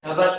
Dapat.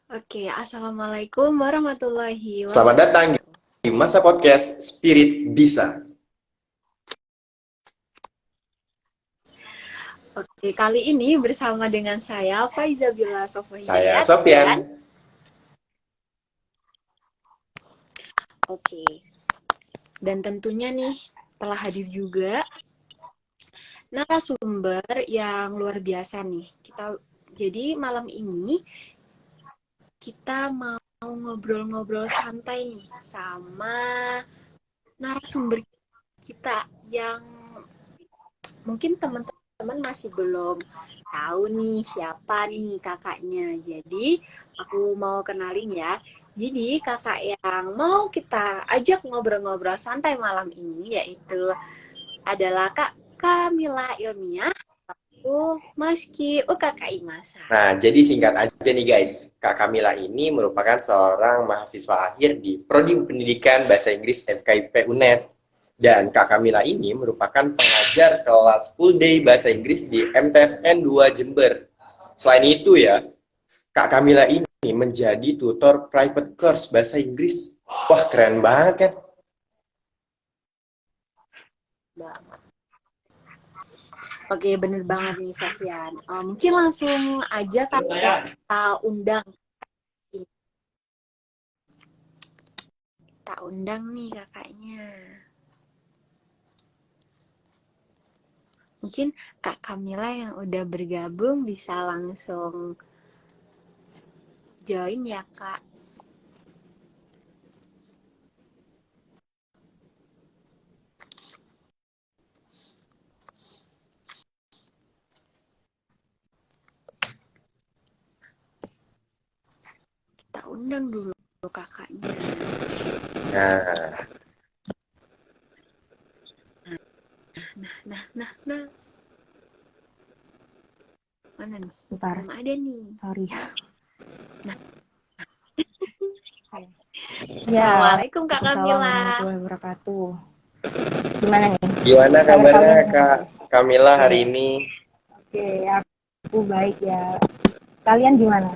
Oke, Assalamualaikum warahmatullahi Selamat datang wabarakatuh. di Masa Podcast Spirit Bisa. Oke, kali ini bersama dengan saya, Faizabila Sofwa Saya Hidayat, dan Sofian. oke, dan tentunya nih telah hadir juga narasumber yang luar biasa nih. Jadi malam ini kita mau ngobrol-ngobrol santai nih sama narasumber kita yang mungkin teman-teman masih belum tahu nih siapa nih kakaknya. Jadi aku mau kenalin ya. Jadi kakak yang mau kita ajak ngobrol-ngobrol santai malam ini yaitu adalah Kak Kamila Ilmiah, Maski UKKI Masa. Nah, jadi singkat aja nih guys, Kak Kamila ini merupakan seorang mahasiswa akhir di Prodi Pendidikan Bahasa Inggris FKIP UNED. Dan Kak Kamila ini merupakan pengajar kelas full day Bahasa Inggris di MTSN 2 Jember. Selain itu ya, Kak Kamila ini menjadi tutor private course Bahasa Inggris. Wah, keren banget kan? Oke, bener banget nih Sofyan. Mungkin langsung aja kita undang. Kita undang nih kakaknya. Mungkin Kak Kamila yang udah bergabung bisa langsung join ya Kak. Kita undang dulu kakaknya. Nah, nah. Mana nih? Bentar, Belum ada nih. sorry. Nah. Ya, Assalamualaikum Kak Waalaikumsalam Kamila. warahmatullahi wabarakatuh. Gimana nih? Gimana Kabar kabarnya kalian? Kak Kamila Oke. hari ini? Oke, aku baik ya. Kalian gimana?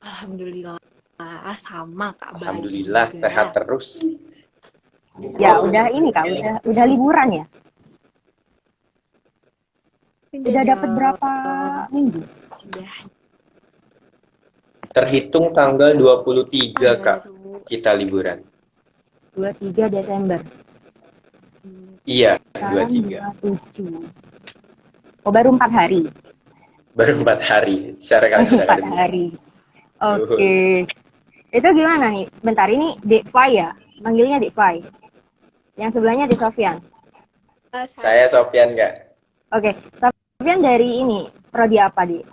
Alhamdulillah sama Kak, baik Alhamdulillah juga. sehat terus. Ya, udah ini Kak, udah liburan ya? Udah dapat berapa minggu? Sudah Terhitung tanggal 23 Kak, baru kita liburan. 23 Desember. Iya, Sekarang 23. 27. Oh, baru 4 hari. Baru 4 hari secara Baru 4 akademik. hari. Oke. Itu gimana nih? Bentar, ini Dek Fai ya? Manggilnya Dek Fai. Yang sebelahnya Dek Sofyan. Saya Sofyan Kak. Oke, Sofyan dari ini, prodi apa, Dek?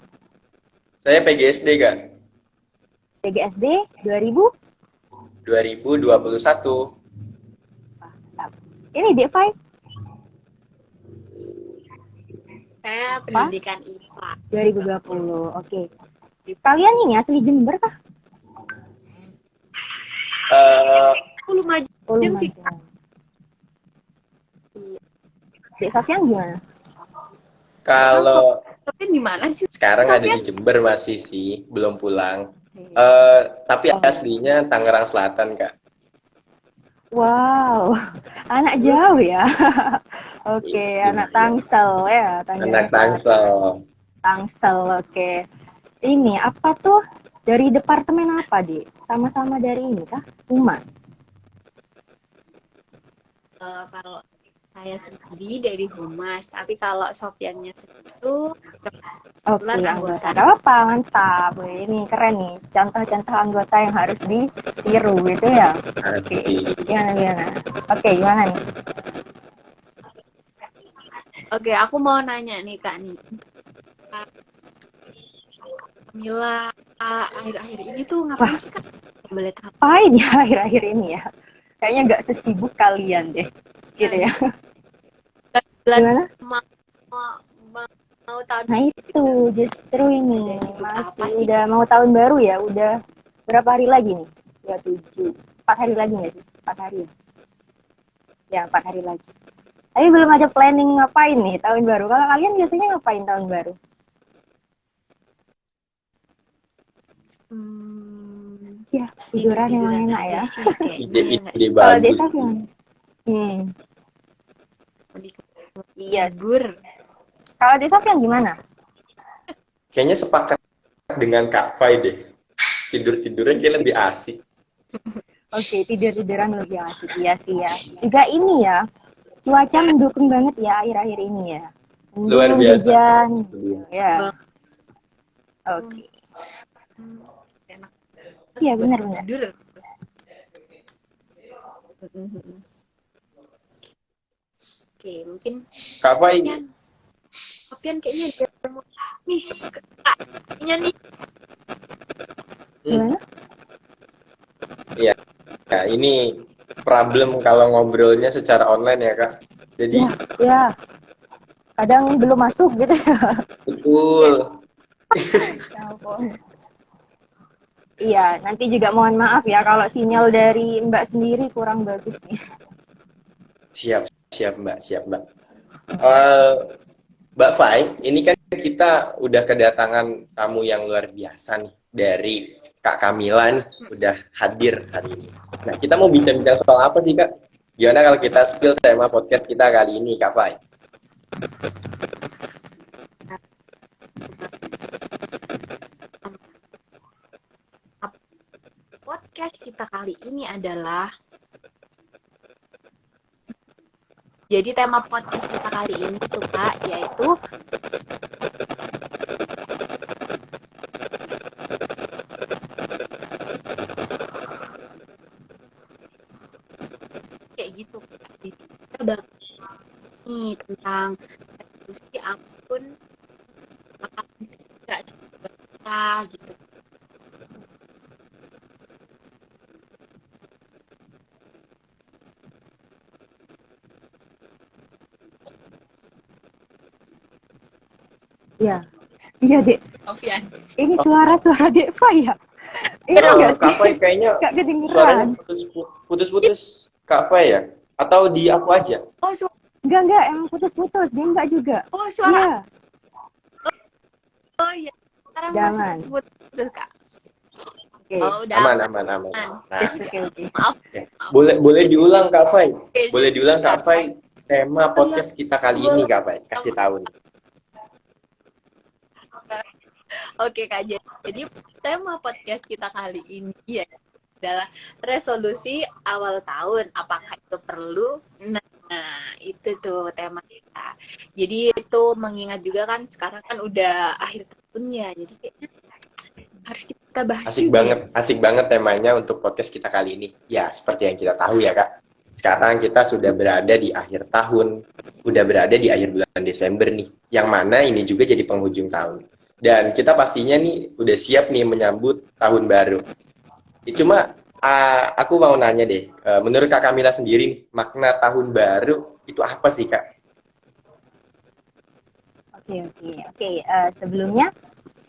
Saya PGSD Kak. PGSD 2000? 2021. Ini Dek Fai? saya pendidikan IPA 2020, oke. Kalian ini asli Jember kah? Lumajang sih. Lumajang. Dek Sofyan gimana? Kalau Sofyan di mana sih? sekarang ada Sofyan? di Jember masih sih, belum pulang. Tapi aslinya Tangerang Selatan Kak. Wow, anak jauh ya. Oke, Iya. anak Tangsel ya, Anak Tangerang Tangsel. Selatan. Tangsel, oke. Ini apa tuh? Dari departemen apa, Di? Sama-sama dari ini kah? Humas. Kalau saya sendiri dari Humas, tapi kalau Sofyannya itu Oke, anggota. Gak apa-apa, mantap. Wih, ini keren nih. Contoh-contoh anggota yang harus ditiru gitu ya. Oke, gimana? Oke, gimana nih? Oke, aku mau nanya nih Kak nih. Kamila, akhir-akhir ini tuh ngapain sih Kak? Boleh tahu? Ngapain ya akhir-akhir ini ya? Kayaknya nggak sesibuk kalian deh. Gitu ya. Gimana? Mau tahun. Nah itu justru ini Apa masih sih? udah mau tahun baru ya, udah berapa hari lagi nih? 27, 4 hari lagi nggak sih? 4 hari ya? Ya 4 hari lagi. Tapi belum ada planning ngapain nih tahun baru. Kalau kalian biasanya ngapain tahun baru? Ya tiduran emang enak ya. Ide Kalau bagus. desa gimana? Iya. Libur. Kalau desa yang gimana? Kayaknya sepakat dengan Kak Fai deh. Tidur-tidurnya kayak lebih asik. Oke, tidur-tiduran lebih asik. Iya sih ya. Juga ini ya, cuaca mendukung banget ya akhir-akhir ini ya. Luar biasa. Hujan. Ya. Oke. Enak. Iya benar. Tidur. Oke, mungkin Kak Fai. Sofyan kayaknya dia nih. Kayaknya nih. Gimana? Iya. Nah, ini problem kalau ngobrolnya secara online ya, Kak. Jadi ya. Kadang belum masuk gitu ya. Betul. Ya ampun. Iya, nanti juga mohon maaf ya kalau sinyal dari Mbak sendiri kurang bagus nih. Siap Mbak, Mbak Fai, ini kan kita udah kedatangan tamu yang luar biasa nih dari Kak Kamila nih, udah hadir hari ini. Nah, kita mau bincang-bincang soal apa sih, Kak? Gimana kalau kita spill tema podcast kita kali ini, Kak Fai? Podcast kita kali ini adalah, jadi tema podcast kita kali ini tuh Kak, yaitu kayak gitu. Jadi kita bakal nih tentang diskusi akun nggak kita gitu. Iya, iya Dek. Sofian. Ini suara-suara Deva ya? Ini enggak Kak sih? Fai kayaknya Enggak suaranya kedengeran. putus-putus. Kak Fai ya? Atau di aku aja? Oh, Enggak, emang putus-putus. Dia enggak juga. suara. Iya, Oh iya. Sekarang masih jangan. putus, Kak. Oke. Oh, udah Aman, aman. aman, aman. Nah, Oke. Maaf. ya. Boleh diulang Kak Fai. Oke, Boleh jadi diulang Kak Fai. sekarang Tema podcast kita kali ini Kak Fai. Kasih tahu nih. Oke Kak, jadi tema podcast kita kali ini ya adalah resolusi awal tahun. Apakah itu perlu? Nah, itu tuh tema kita. Jadi itu mengingat juga kan sekarang kan udah akhir tahun ya. Jadi kayaknya harus kita bahas juga. Asik banget temanya untuk podcast kita kali ini. Ya, seperti yang kita tahu ya Kak. Sekarang kita sudah berada di akhir tahun, udah berada di akhir bulan Desember nih. Yang mana ini juga jadi penghujung tahun. Dan kita pastinya nih udah siap nih menyambut tahun baru. Cuma aku mau nanya deh, menurut Kak Kamila sendiri nih, makna tahun baru itu apa sih Kak? Oke. Sebelumnya,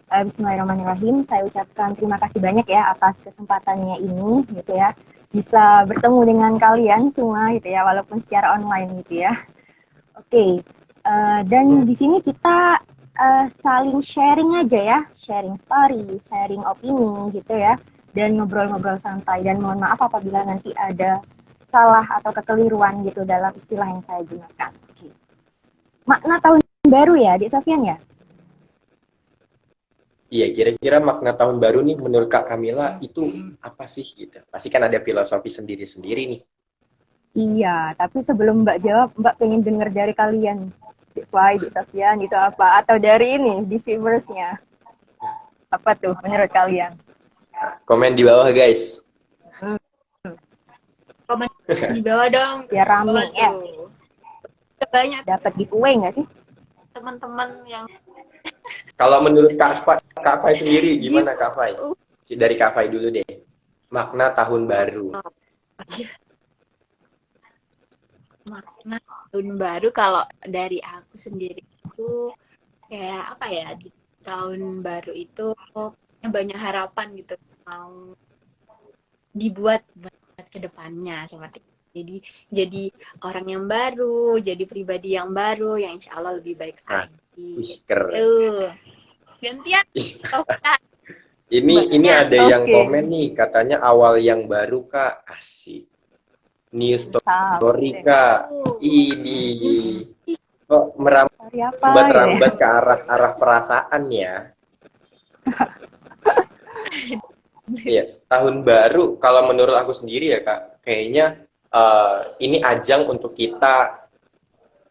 Bismillahirrahmanirrahim. Saya ucapkan terima kasih banyak ya atas kesempatannya ini, gitu ya. Bisa bertemu dengan kalian semua, gitu ya, walaupun secara online, gitu ya. Oke. Dan di sini kita saling sharing aja ya, sharing story, sharing opini gitu ya, dan ngobrol-ngobrol santai. Dan mohon maaf apabila nanti ada salah atau kekeliruan gitu dalam istilah yang saya gunakan. Oke. Makna tahun baru ya, Dik Sofian ya? Iya, kira-kira makna tahun baru nih menurut Kak Kamila itu apa sih gitu? Pasti kan ada filosofi sendiri-sendiri nih. Iya, tapi sebelum Mbak jawab, Mbak pengen dengar dari kalian. Dik Fai, Dik Sofian, itu apa? Atau dari ini, di viewersnya. Apa tuh menurut kalian? Komen di bawah guys. Komen di bawah dong. Ya rame ya. Banyak Dapat giveaway nggak sih? teman-teman yang Kalau menurut Kak Fai sendiri gimana Kak Fai? Dari Kak Fai dulu deh. Makna tahun baru. makna tahun baru kalau dari aku sendiri itu kayak apa ya, di tahun baru itu banyak harapan gitu mau dibuat buat kedepannya seperti itu. Jadi orang yang baru, jadi pribadi yang baru yang insya Allah lebih baik lagi. Keren. Gantian. Ini ada yang komen nih, katanya awal yang baru Kak, asik. New story Kak, ini kok merambat ke arah perasaan ya. Iya, tahun baru kalau menurut aku sendiri ya Kak, kayaknya ini ajang untuk kita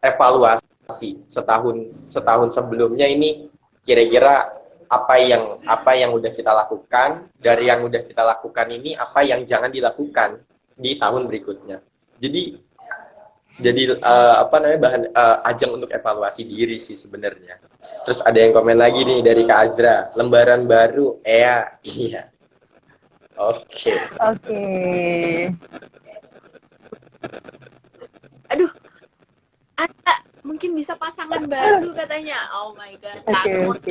evaluasi setahun sebelumnya ini kira-kira apa yang udah kita lakukan, dari yang udah kita lakukan ini apa yang jangan dilakukan di tahun berikutnya. Jadi bahan ajang untuk evaluasi diri sih sebenarnya. Terus ada yang komen lagi nih dari Kak Azra, lembaran baru. Iya. Oke. Aduh, ada mungkin bisa pasangan baru katanya. Oh my god, takut.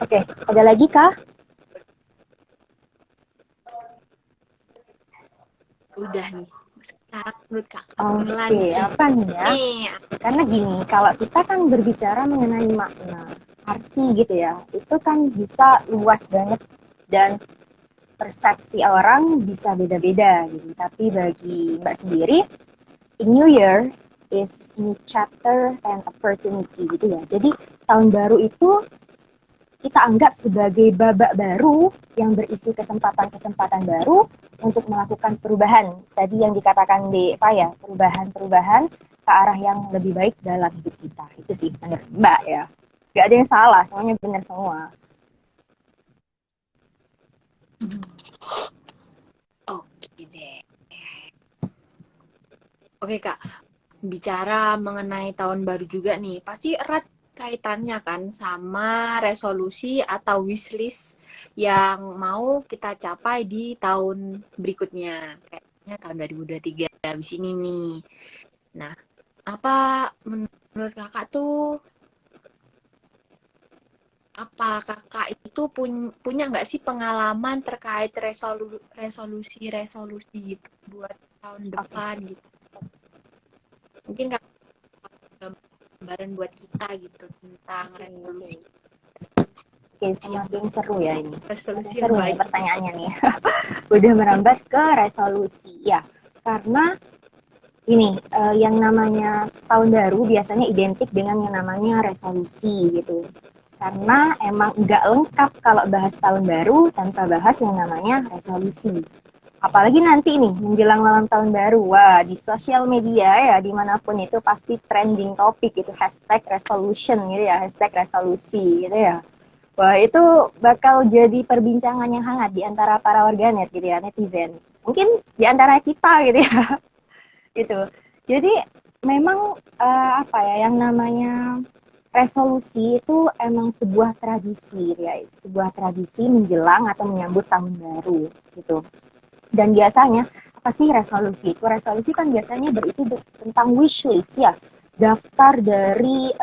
Oke, ada lagi kah? Udah nih. Sekarang menurut Kak Oke, apa nih ya? Karena gini, kalau kita kan berbicara mengenai makna, arti gitu ya, itu kan bisa luas banget dan persepsi orang bisa beda-beda gitu. Tapi bagi Mbak sendiri, a new year is new chapter and opportunity gitu ya. Jadi tahun baru itu kita anggap sebagai babak baru yang berisi kesempatan-kesempatan baru untuk melakukan perubahan. Tadi yang dikatakan Dek Fai ya, perubahan-perubahan ke arah yang lebih baik dalam hidup kita. Itu sih menurut Mbak ya. Gak ada yang salah, semuanya benar semua. Oke deh. Oke Kak, bicara mengenai tahun baru juga nih, pasti erat kaitannya kan sama resolusi atau wishlist yang mau kita capai di tahun berikutnya. Kayaknya tahun 2023 habis ini nih. Nah, Apa menurut kakak tuh, apa kakak itu punya nggak sih pengalaman terkait resolusi gitu buat tahun Oke, depan gitu? Mungkin kakak ada gambaran buat kita gitu tentang oke, oke. resolusi Oke, yang semakin seru ya ini. Semakin resolusi yang seru nih baik gitu. pertanyaannya nih. Udah merambat ke resolusi. Ya, karena ini yang namanya tahun baru biasanya identik dengan yang namanya resolusi gitu. Karena emang nggak lengkap kalau bahas tahun baru tanpa bahas yang namanya resolusi. Apalagi nanti nih menjelang malam tahun baru, wah di sosial media ya dimanapun itu pasti trending topik itu hashtag resolution gitu ya, hashtag resolusi gitu ya. Wah itu bakal jadi perbincangan yang hangat di antara para warganet gitu ya, netizen. Mungkin di antara kita gitu ya, gitu. Jadi memang apa ya yang namanya resolusi itu emang sebuah tradisi ya, sebuah tradisi menjelang atau menyambut tahun baru gitu. Dan biasanya apa sih resolusi itu? Resolusi kan biasanya berisi tentang wish list ya, daftar dari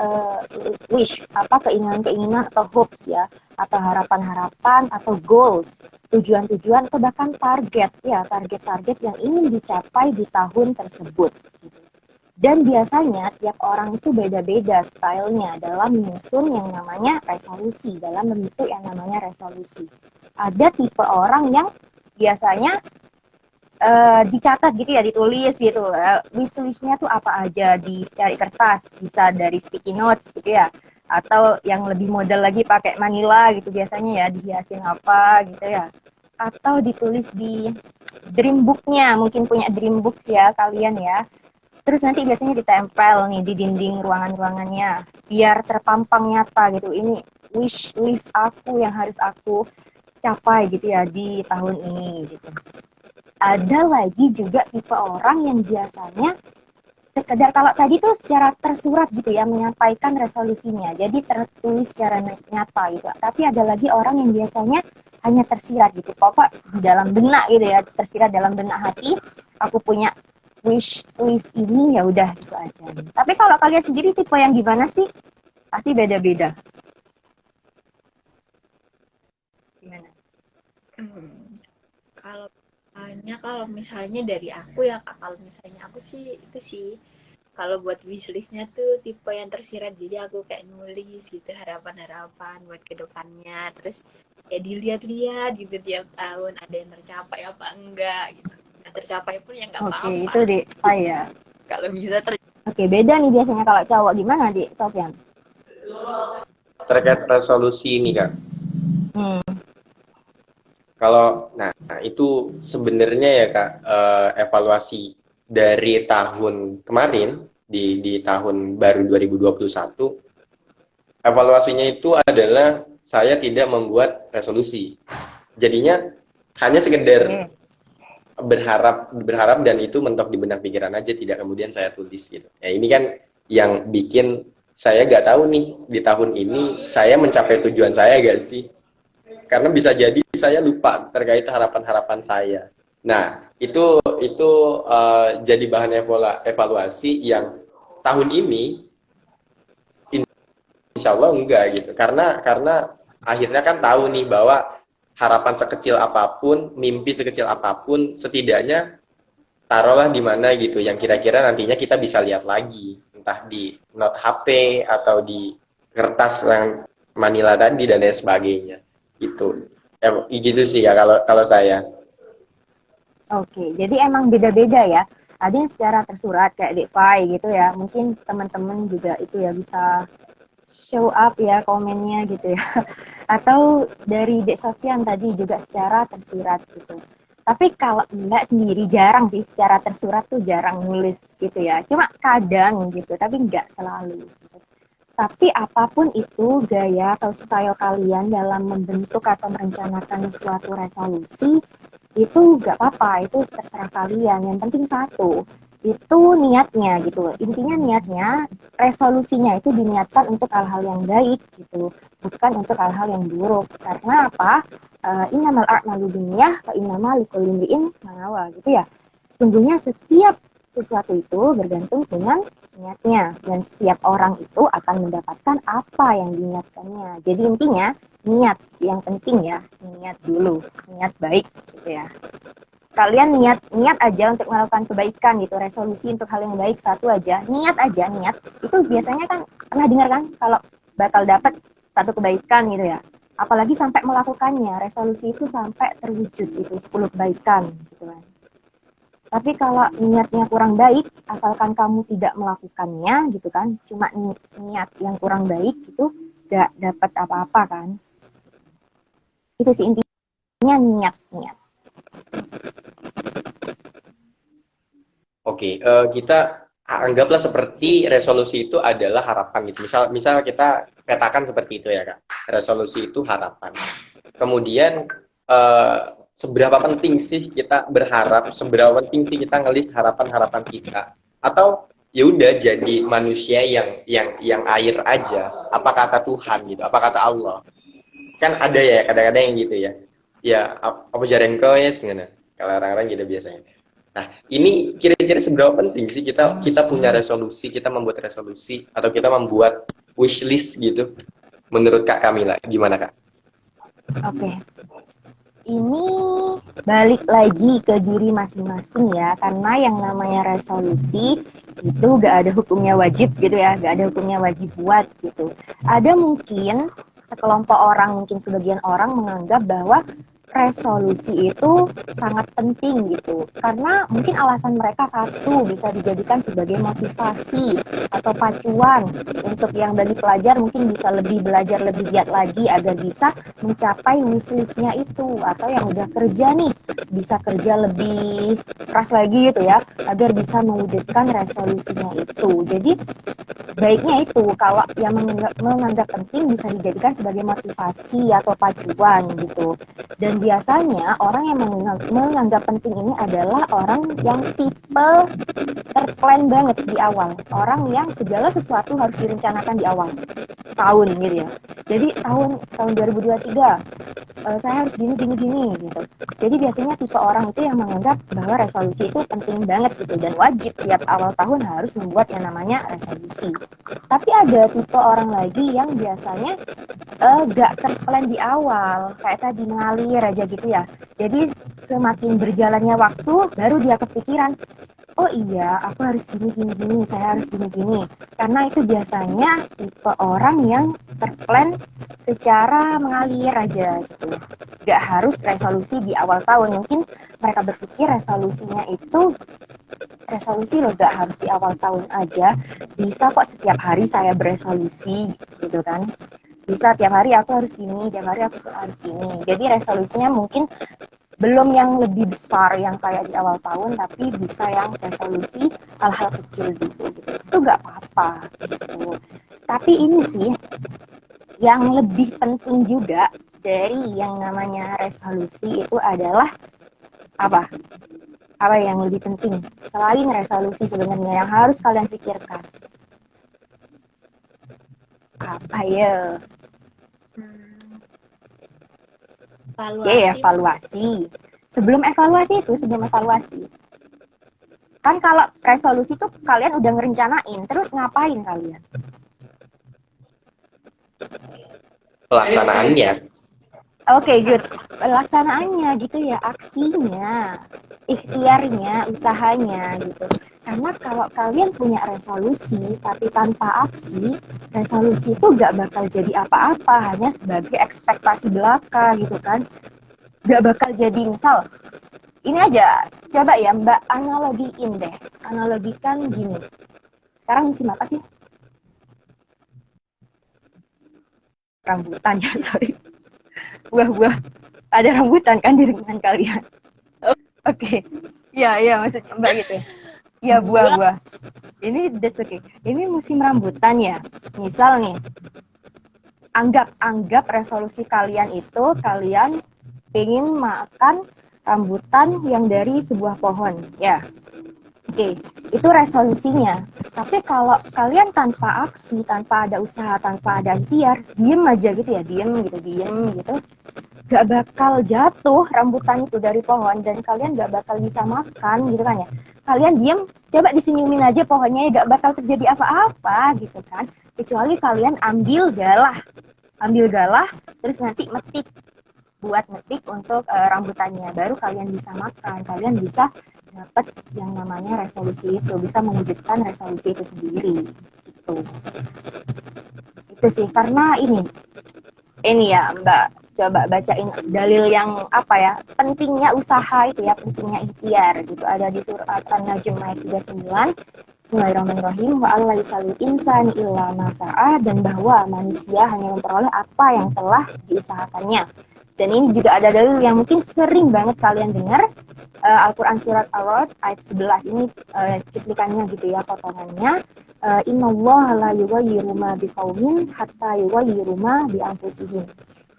wish apa keinginan-keinginan atau hopes ya, atau harapan-harapan atau goals, tujuan-tujuan atau bahkan target ya, target-target yang ingin dicapai di tahun tersebut. Dan biasanya tiap orang itu beda-beda stylenya dalam menyusun yang namanya resolusi, dalam membentuk yang namanya resolusi. Ada tipe orang yang biasanya dicatat gitu ya, ditulis gitu. Wishlist-nya tuh apa aja di secari kertas, bisa dari sticky notes gitu ya. Atau yang lebih model lagi pakai manila gitu biasanya ya, dihiasin apa gitu ya. Atau ditulis di dream book-nya, mungkin punya dream book ya kalian ya. Terus nanti biasanya ditempel nih di dinding ruangan-ruangannya biar terpampang nyata gitu. Ini wish list aku yang harus aku capai gitu ya di tahun ini gitu. Ada lagi juga tipe orang yang biasanya sekedar kalau tadi tuh secara tersurat gitu ya menyampaikan resolusinya. Jadi tertulis secara nyata gitu. Tapi ada lagi orang yang biasanya hanya tersirat gitu. Pokok di dalam benak gitu ya, tersirat dalam benak hati. Aku punya wish list ini ya udah gitu aja. Tapi kalau kalian sendiri tipe yang gimana sih? Pasti beda-beda. Gimana? Hmm, kalau misalnya dari aku ya kak, kalau misalnya aku sih itu sih, kalau buat wishlistnya tuh tipe yang tersirat, jadi aku kayak nulis gitu harapan-harapan buat kedepannya, terus ya dilihat-lihat gitu tiap tahun ada yang tercapai apa enggak gitu. Nah, tercapai pun ya nggak Oke, itu apa-apa deh saya. kalau bisa Oke, beda nih biasanya kalau cowok gimana di Sofyan? Terkait resolusi ini Kak. Hmm, Kalau nah itu sebenarnya ya Kak, evaluasi dari tahun kemarin di tahun baru 2021, evaluasinya itu adalah saya tidak membuat resolusi. Jadinya hanya sekedar oke. berharap berharap dan itu mentok di benak pikiran aja, tidak kemudian saya tulis gitu. Ya ini kan yang bikin saya nggak tahu nih di tahun ini saya mencapai tujuan saya gak sih, karena bisa jadi saya lupa terkait harapan-harapan saya. Nah itu jadi bahan evaluasi yang tahun ini insya Allah enggak gitu, karena akhirnya kan tahu nih bahwa harapan sekecil apapun, mimpi sekecil apapun, setidaknya taruhlah di mana gitu yang kira-kira nantinya kita bisa lihat lagi, entah di note HP atau di kertas yang manila tadi dan lain sebagainya. Itu gitu sih ya kalau kalau saya. Oke, jadi emang beda-beda ya. Ada yang secara tersurat kayak Devai gitu ya. Mungkin teman-teman juga itu ya bisa show up ya komennya gitu ya. Atau dari Dek Sofian tadi juga secara tersirat gitu. Tapi kalau enggak sendiri jarang sih secara tersurat tuh jarang nulis gitu ya. Cuma kadang gitu, tapi enggak selalu. Gitu. Tapi apapun itu gaya atau style kalian dalam membentuk atau merencanakan suatu resolusi, itu nggak apa-apa, itu terserah kalian. Yang penting satu, itu niatnya gitu. Intinya niatnya, resolusinya itu diniatkan untuk hal-hal yang baik gitu, bukan untuk hal-hal yang buruk. Karena apa? Innamal a'malu binniyah wa innamal likulli imri'in ma nawa gitu ya. Sesungguhnya setiap sesuatu itu bergantung dengan niatnya, dan setiap orang itu akan mendapatkan apa yang diniatkannya. Jadi intinya niat yang penting ya, niat dulu, niat baik gitu ya. Kalian niat aja untuk melakukan kebaikan gitu, resolusi untuk hal yang baik satu aja, niat aja, niat itu biasanya kan pernah dengar kan kalau bakal dapat satu kebaikan gitu ya. Apalagi sampai melakukannya, resolusi itu sampai terwujud itu 10 kebaikan gitu kan. Tapi kalau niatnya kurang baik, asalkan kamu tidak melakukannya gitu kan, cuma niat yang kurang baik gitu, gak dapat apa-apa kan. Itu sih intinya niat. Oke, kita anggaplah seperti resolusi itu adalah harapan gitu. Misal kita petakan seperti itu ya Kak. Resolusi itu harapan. Kemudian seberapa penting sih kita berharap, seberapa penting sih kita ngelis harapan-harapan kita, atau ya udah jadi manusia yang air aja, apa kata Tuhan gitu, apa kata Allah, kan ada ya kadang-kadang yang gitu ya apa jarengko ya segala kalau orang-orang gitu biasanya. Nah ini kira-kira seberapa penting sih kita punya resolusi, kita membuat resolusi atau kita membuat wishlist gitu, menurut Kak Kamila gimana Kak? Oke. Ini balik lagi ke diri masing-masing ya, karena yang namanya resolusi itu gak ada hukumnya wajib gitu ya, gak ada hukumnya wajib buat gitu. Ada mungkin sekelompok orang, mungkin sebagian orang menganggap bahwa resolusi itu sangat penting gitu, karena mungkin alasan mereka satu bisa dijadikan sebagai motivasi atau pacuan untuk yang bagi pelajar mungkin bisa lebih belajar lebih giat lagi agar bisa mencapai wishlistnya itu, atau yang udah kerja nih bisa kerja lebih keras lagi gitu ya agar bisa mewujudkan resolusinya itu. Jadi baiknya itu kalau yang menganggap penting bisa dijadikan sebagai motivasi atau pacuan gitu. Dan biasanya orang yang menganggap penting ini adalah orang yang tipe terplan banget di awal, orang yang segala sesuatu harus direncanakan di awal tahun gitu ya. Jadi tahun 2023 saya harus gini gitu. Jadi biasanya tipe orang itu yang menganggap bahwa resolusi itu penting banget gitu dan wajib tiap awal tahun harus membuat yang namanya resolusi. Tapi ada tipe orang lagi yang biasanya gak terplan di awal, kayak tadi mengalir aja gitu ya. Jadi semakin berjalannya waktu baru dia kepikiran, oh iya aku harus gini, saya harus gini. Karena itu biasanya tipe orang yang terplan secara mengalir aja gitu. Gak harus resolusi di awal tahun. Mungkin mereka berpikir resolusinya itu resolusi loh gak harus di awal tahun aja. Bisa kok setiap hari saya beresolusi gitu kan. Bisa tiap hari aku harus ini, tiap hari aku harus ini. Jadi resolusinya mungkin belum yang lebih besar yang kayak di awal tahun, tapi bisa yang resolusi hal-hal kecil gitu. Itu gak apa-apa gitu. Tapi ini sih yang lebih penting juga dari yang namanya resolusi itu adalah apa? Apa yang lebih penting selain resolusi sebenarnya yang harus kalian pikirkan? Apa ya? Evaluasi. Sebelum evaluasi, kan kalau resolusi tuh kalian udah ngerencanain, terus ngapain kalian? Pelaksanaannya. Oke, good. Pelaksanaannya gitu ya, aksinya, ikhtiarnya, usahanya gitu. Karena kalau kalian punya resolusi tapi tanpa aksi, resolusi itu gak bakal jadi apa-apa, hanya sebagai ekspektasi belaka gitu kan. Gak bakal jadi, misal ini aja, coba ya Mbak analogiin deh, analogikan gini. Sekarang musim apa sih? Rambutan ya, sorry. Buah-buah, ada rambutan kan di lingkungan kalian? Oke. Iya, maksudnya Mbak gitu ya. Iya, buah-buah. Ini that's okay. Ini musim rambutan ya. Misal nih, anggap resolusi kalian itu kalian pengen makan rambutan yang dari sebuah pohon, ya. Oke, itu resolusinya. Tapi kalau kalian tanpa aksi, tanpa ada usaha, tanpa ada ikhtiar, diem aja gitu ya, diem gitu, gak bakal jatuh rambutan itu dari pohon dan kalian gak bakal bisa makan gitu kan ya. Kalian diam, coba disenyumin aja pohonnya, ya gak bakal terjadi apa-apa gitu kan. Kecuali kalian ambil galah, terus nanti buat metik untuk rambutannya, baru kalian bisa makan, kalian bisa dapat yang namanya resolusi itu, bisa mewujudkan resolusi itu sendiri gitu. Itu sih, karena ini ya Mbak, coba bacain dalil yang apa ya, pentingnya usaha itu ya, pentingnya ikhtiar gitu, ada di surat An-Najm ayat 39. Bismillahirrahmanirrahim. Wa allaisal insani illa ma sa'a, dan bahwa manusia hanya memperoleh apa yang telah diusahakannya. Dan ini juga ada dalil yang mungkin sering banget kalian dengar, Al-Quran surat Ar-Ra'd ayat 11 ini, cuplikannya gitu ya, potongannya. Innallaha la yughayyiru ma biqaumin hatta yughayyiru ma bi anfusihim.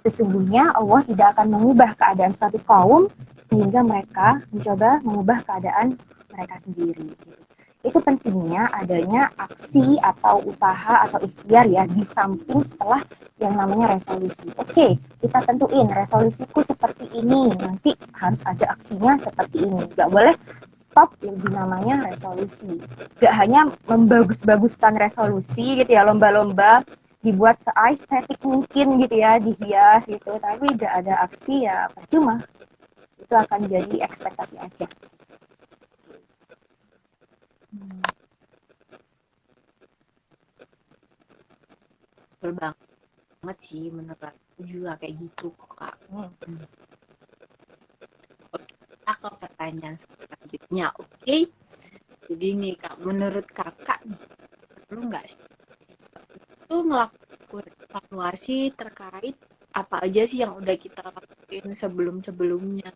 Sesungguhnya Allah tidak akan mengubah keadaan suatu kaum sehingga mereka mencoba mengubah keadaan mereka sendiri. Itu pentingnya adanya aksi atau usaha atau ikhtiar ya, di samping setelah yang namanya resolusi. Oke, kita tentuin resolusiku seperti ini, nanti harus ada aksinya seperti ini. Gak boleh stop yang dinamanya resolusi. Gak hanya membagus-baguskan resolusi gitu ya, lomba-lomba dibuat se-estetik mungkin gitu ya, dihias gitu, tapi gak ada aksi ya percuma. Itu akan jadi ekspektasi aja. Betul banget sih, menurut aku juga kayak gitu kak. Kita ke pertanyaan selanjutnya. Oke, jadi nih kak, menurut kakak nih, perlu nggak sih itu ngelakuin evaluasi terkait apa aja sih yang udah kita lakuin sebelum-sebelumnya,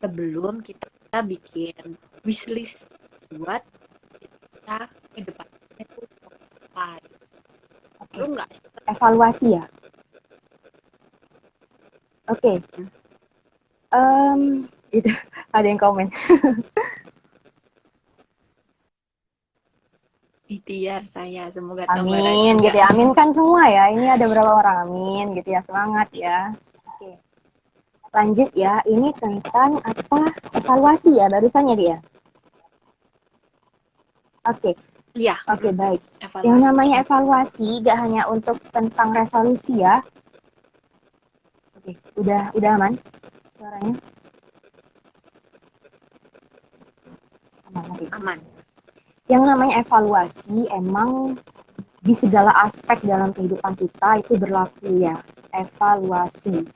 sebelum kita bikin wishlist buat kita ke depannya itu apa? Perlu nggak sih? Evaluasi ya. Oke. Itu ada yang komen. Ikhtiar saya, semoga tambah Amin rajin gitu ya. Amin kan semua ya. Ini ada berapa orang amin gitu ya. Semangat ya. Oke. Lanjut ya. Ini tentang apa? Evaluasi ya barusannya dia. Oke. Iya. Oke, baik. Evaluasi. Yang namanya evaluasi gak hanya untuk tentang resolusi ya. Oke, udah aman suaranya? Aman. Yang namanya evaluasi emang di segala aspek dalam kehidupan kita itu berlaku ya. Evaluasi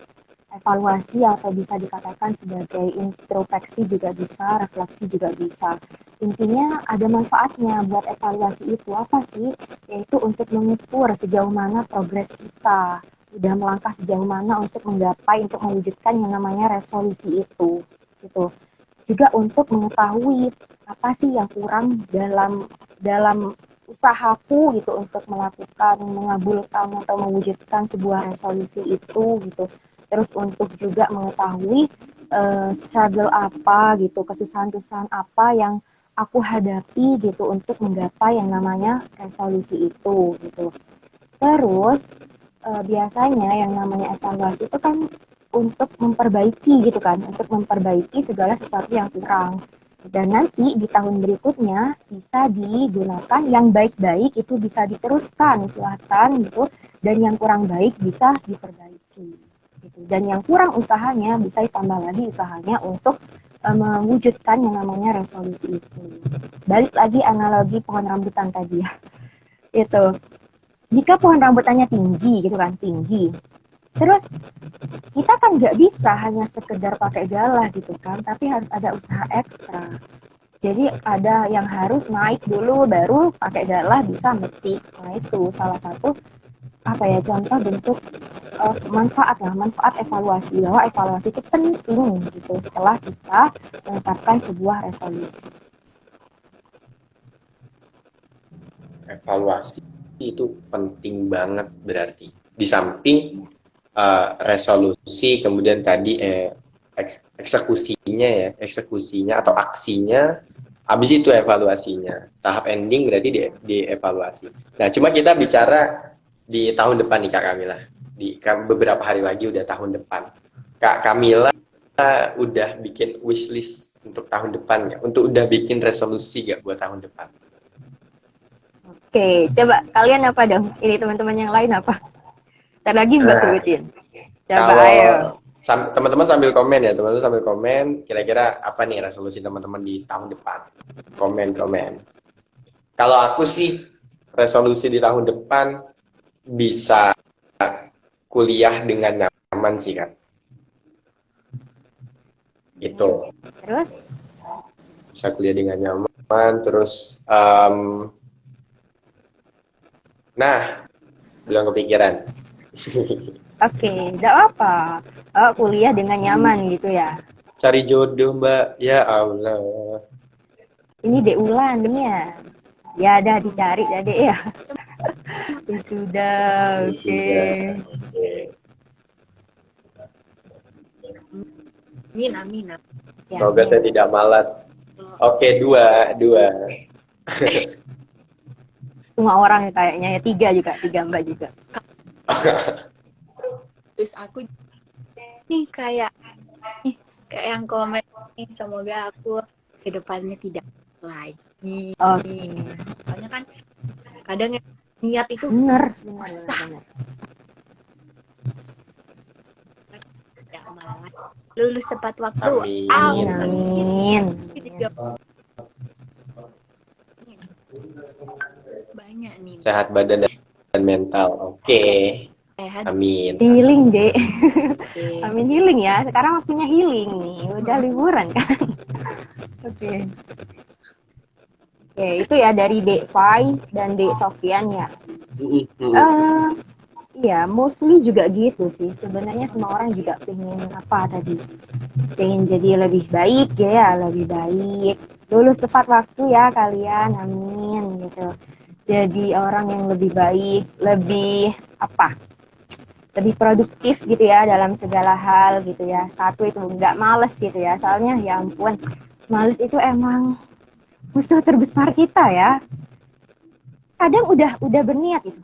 atau bisa dikatakan sebagai introspeksi juga bisa, refleksi juga bisa. Intinya ada manfaatnya buat evaluasi itu apa sih? Yaitu untuk mengukur sejauh mana progres kita, udah melangkah sejauh mana untuk menggapai, untuk mewujudkan yang namanya resolusi itu, gitu. Juga untuk mengetahui apa sih yang kurang dalam usahaku gitu untuk melakukan, mengabulkan atau mewujudkan sebuah resolusi itu gitu. Terus untuk juga mengetahui struggle apa gitu, kesusahan-kesusahan apa yang aku hadapi gitu untuk menggapai yang namanya resolusi itu gitu. Terus biasanya yang namanya evaluasi itu kan untuk memperbaiki gitu kan, untuk memperbaiki segala sesuatu yang kurang. Dan nanti di tahun berikutnya bisa digunakan yang baik-baik itu bisa diteruskan silahkan gitu, dan yang kurang baik bisa diperbaiki gitu. Dan yang kurang usahanya bisa ditambah lagi usahanya untuk mewujudkan yang namanya resolusi itu. Balik lagi analogi pohon rambutan tadi ya. Itu. Jika pohon rambutannya tinggi gitu kan, tinggi. Terus kita kan nggak bisa hanya sekedar pakai galah gitu kan, tapi harus ada usaha ekstra. Jadi ada yang harus naik dulu baru pakai galah bisa metik. Nah itu salah satu apa ya, contoh bentuk manfaat evaluasi, bahwa evaluasi itu penting gitu setelah kita menetapkan sebuah resolusi. Evaluasi itu penting banget berarti. Di samping resolusi, kemudian tadi eksekusinya atau aksinya, habis itu evaluasinya. Tahap ending berarti di evaluasi. Nah, cuma kita bicara di tahun depan nih Kak Kamila. Di beberapa hari lagi udah tahun depan. Kak Kamila udah bikin wishlist untuk tahun depan nggak? Untuk udah bikin resolusi nggak buat tahun depan? Oke, coba kalian apa dong? Ini teman-teman yang lain apa? Ntar lagi Mbak Nah, sebutin. Coba kalau ayo. teman-teman sambil komen ya, teman-teman sambil komen, kira-kira apa nih resolusi teman-teman di tahun depan? Komen-komen. Kalau aku sih resolusi di tahun depan bisa kuliah dengan nyaman sih kan. Gitu. Terus? Bisa kuliah dengan nyaman, terus nah, belum kepikiran. Oke, enggak apa. Oh, kuliah dengan nyaman gitu ya. Cari jodoh, Mbak. Ya Allah. Ini Dek Ulan ya. Ya dah dicari dah Dek ya. Ya sudah, oke. Oke. Amin, amin. Ya, Semoga saya amin. tidak malat. Oke, dua. Semua orang kayaknya ya, tiga Mbak juga. Terus aku nih kayak yang komen nih, semoga aku kedepannya tidak lagi. Oke. Soalnya kan kadang ya, niat itu Bener. susah. Ya malah lulus tepat waktu. Amin. Amin. Banyak nih. Sehat badan dan mental. Oke. Sehat. Amin. Healing Dek. Oke. Amin healing ya. Sekarang waktunya healing nih. Udah liburan kan. Oke. Oke, itu ya dari Dek Fai dan Dek Sofian ya. Iya, mostly juga gitu sih. Sebenarnya semua orang juga pengen apa tadi? Pengen jadi lebih baik ya, lebih baik. Lulus tepat waktu ya kalian, amin gitu. Jadi orang yang lebih baik, lebih apa? Lebih produktif gitu ya dalam segala hal gitu ya. Satu itu nggak males gitu ya. Soalnya ya ampun, males itu emang musuh terbesar kita ya. Kadang udah berniat itu.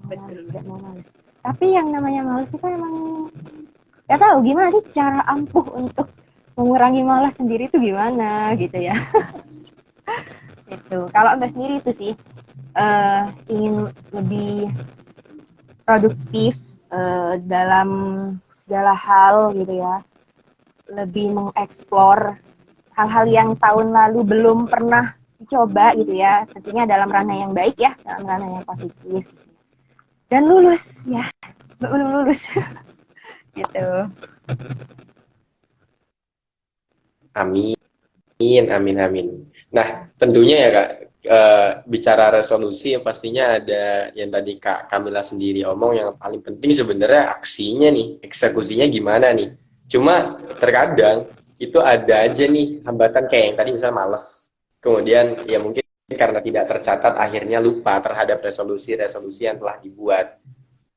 Gak mau males. Tapi yang namanya males itu emang gak tahu gimana sih cara ampuh untuk mengurangi malas sendiri itu gimana gitu ya. Itu kalau Mbak sendiri itu sih ingin lebih produktif dalam segala hal gitu ya, lebih mengeksplor hal-hal yang tahun lalu belum pernah dicoba gitu ya, tentunya dalam ranah yang baik ya, dalam ranah yang positif. Dan lulus ya, belum lulus gitu. Amin. Amin. Nah, tentunya ya Kak, bicara resolusi pastinya ada yang tadi Kak Kamila sendiri omong, yang paling penting sebenarnya aksinya nih, eksekusinya gimana nih. Cuma terkadang itu ada aja nih hambatan kayak yang tadi misalnya males. Kemudian ya mungkin karena tidak tercatat akhirnya lupa terhadap resolusi-resolusi yang telah dibuat.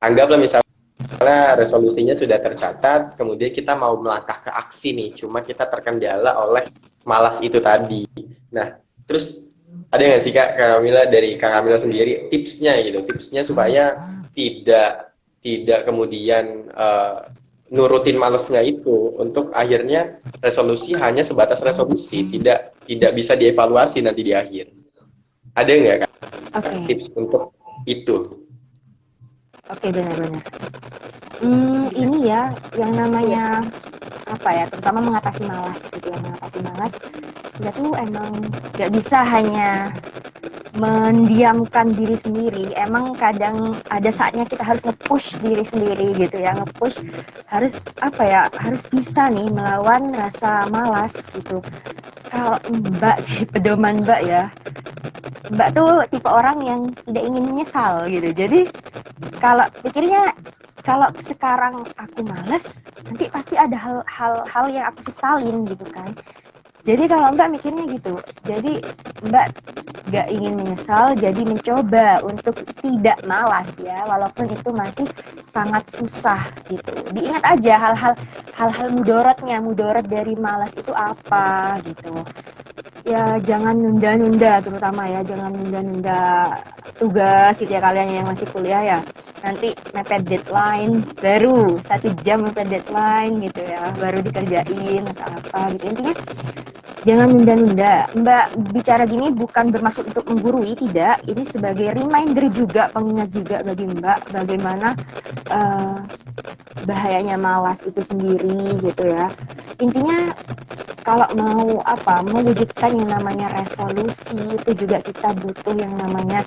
Anggaplah misalnya resolusinya sudah tercatat, kemudian kita mau melangkah ke aksi nih, cuma kita terkendala oleh malas itu tadi. Nah, terus ada nggak sih Kak Kamila, dari Kak Kamila sendiri tipsnya gitu, tipsnya supaya tidak kemudian nurutin malesnya itu, untuk akhirnya resolusi hanya sebatas resolusi, tidak bisa dievaluasi nanti di akhir. Ada nggak Kak tips untuk itu? Oke, benar-benar. Ini ya yang namanya apa ya, terutama mengatasi malas gitu ya. Mengatasi malas kita tuh emang gak bisa hanya mendiamkan diri sendiri. Emang kadang ada saatnya kita harus nge-push diri sendiri gitu ya, nge-push, harus apa ya, harus bisa nih melawan rasa malas gitu. Kalau Mbak sih, pedoman Mbak ya, Mbak tuh tipe orang yang tidak ingin menyesal gitu. Jadi kalau pikirnya, kalau sekarang aku males, nanti pasti ada hal-hal yang aku sesalin gitu kan. Jadi kalau Mbak mikirnya gitu, jadi Mbak gak ingin menyesal, jadi mencoba untuk tidak malas ya, walaupun itu masih sangat susah gitu. Diingat aja hal-hal mudorot dari malas itu apa gitu. Ya jangan nunda-nunda, terutama ya jangan nunda-nunda tugas gitu ya, kalian yang masih kuliah ya. nanti mepet deadline, baru 1 jam mepet deadline gitu ya, baru dikerjain atau apa gitu. Intinya jangan nunda-nunda. Mbak bicara gini bukan bermaksud untuk menggurui, tidak. Ini sebagai reminder juga, pengingat juga bagi Mbak bagaimana bahayanya malas itu sendiri gitu ya. Intinya kalau mau mewujudkan yang namanya resolusi itu juga kita butuh yang namanya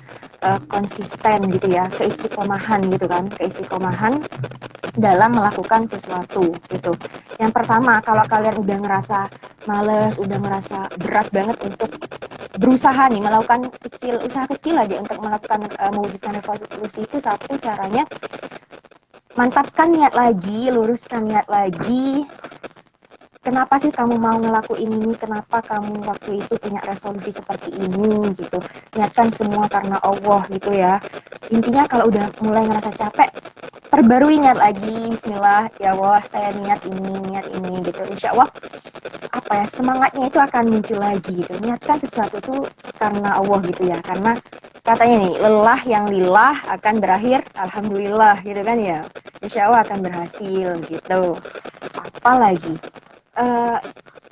konsisten gitu ya, keistiqomahan gitu kan, keistiqomahan dalam melakukan sesuatu gitu. Yang pertama, kalau kalian udah ngerasa males, udah ngerasa berat banget untuk berusaha nih melakukan usaha kecil aja untuk melakukan mewujudkan resolusi, itu satu caranya mantapkan niat lagi, luruskan niat lagi. Kenapa sih kamu mau ngelakuin ini? Kenapa kamu waktu itu punya resolusi seperti ini gitu? Niatkan semua karena Allah gitu ya. Intinya kalau udah mulai ngerasa capek, perbarui niat lagi. Bismillah, ya Allah, saya niat ini gitu. Insya Allah semangatnya itu akan muncul lagi gitu. Niatkan sesuatu itu karena Allah gitu ya. Karena katanya nih, lelah yang lillah akan berakhir alhamdulillah gitu kan ya. Insya Allah akan berhasil gitu. Apalagi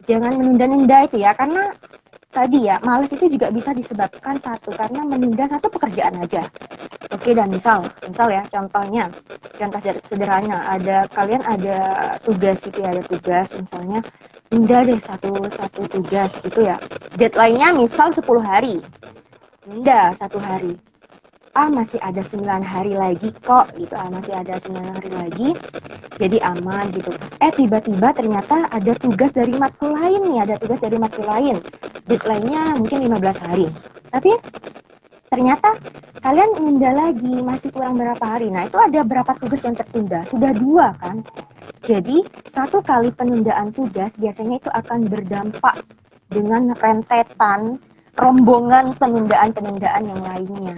jangan menunda-nunda itu ya, karena tadi ya males itu juga bisa disebabkan satu karena menunda satu pekerjaan aja. Oke, dan misal ya contoh sederhana, kalian ada tugas gitu ya, ada tugas misalnya nunda deh satu tugas gitu ya, deadline-nya misal 10 hari, nunda 1 hari, masih ada 9 hari lagi kok gitu, masih ada 9 hari lagi, jadi aman gitu. Tiba-tiba ternyata ada tugas dari matkul lain nih, deadline-nya mungkin 15 hari, tapi ternyata kalian nunda lagi, masih kurang berapa hari. Nah, itu ada berapa tugas yang tertunda? Sudah 2 kan? Jadi, 1 kali penundaan tugas biasanya itu akan berdampak dengan rentetan rombongan penundaan-penundaan yang lainnya.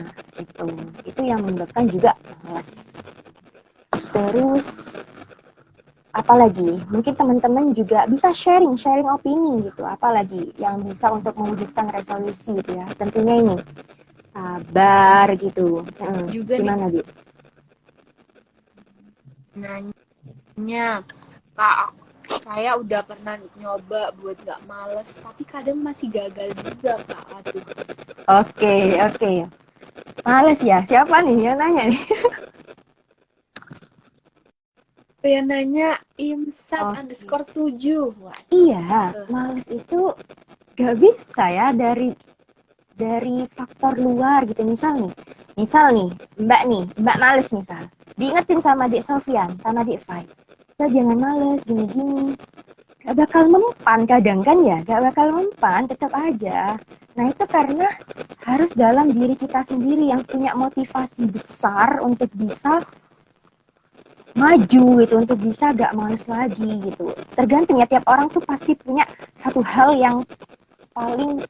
Itu yang menyebabkan juga malas. Terus apalagi mungkin teman-teman juga bisa sharing opini gitu, apalagi yang bisa untuk mewujudkan resolusi gitu ya. Tentunya ini sabar gitu. Juga gimana nih, gitu? Nanya, Kak, saya udah pernah nyoba buat gak males, tapi kadang masih gagal juga, Kak. Aduh. Oke. Males ya? Siapa nih yang nanya nih? Yang nanya Imsat_7. Wah, Iya, males itu gak bisa ya dari faktor luar gitu. Misal nih, Mbak males misal. Diingetin sama Dik Sofyan, sama Dik Fai. Kita jangan males, gini-gini. Gak bakal mempan kadang kan ya, gak bakal mempan, tetap aja. Nah itu karena harus dalam diri kita sendiri yang punya motivasi besar untuk bisa maju gitu, untuk bisa gak males lagi gitu. Tergantung ya, tiap orang tuh pasti punya satu hal yang paling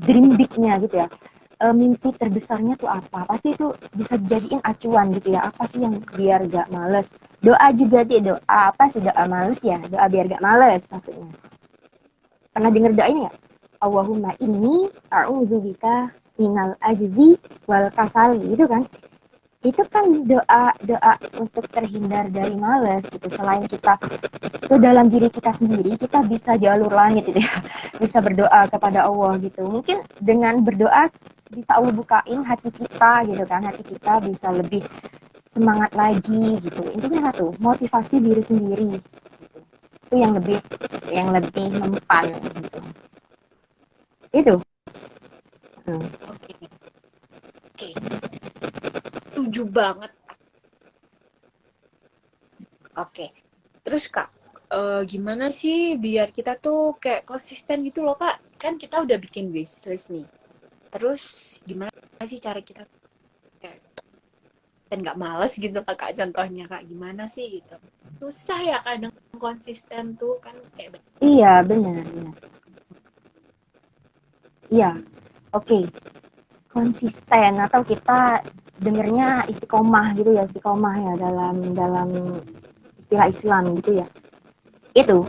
dream big-nya gitu ya. Mimpi terbesarnya tuh apa? Pasti itu bisa dijadiin acuan gitu ya. Apa sih yang biar gak males? Doa juga doa apa sih doa males ya? Doa biar gak males maksudnya. Pernah denger doa ini gak? Allahumma inni a'udzubika minal ajzi wal kasali, itu kan? Itu kan doa untuk terhindar dari males gitu. Selain kita itu dalam diri kita sendiri, kita bisa jalur langit gitu ya, bisa berdoa kepada Allah gitu. Mungkin dengan berdoa bisa Allah bukain hati kita gitu kan, hati kita bisa lebih semangat lagi gitu. Intinya satu, motivasi diri sendiri gitu. Itu yang lebih mempan gitu. Itu. Oke. Setuju banget. Oke. Terus Kak, gimana sih biar kita tuh kayak konsisten gitu loh, Kak? Kan kita udah bikin wishlist nih. Terus gimana sih cara kita kayak dan nggak males gitu lah, Kak, contohnya Kak, gimana sih gitu? Susah ya kadang konsisten tuh kan kayak. Iya, benar. Iya, oke. Konsisten atau kita dengernya istiqomah gitu ya, istiqomah ya dalam istilah Islam gitu ya. Itu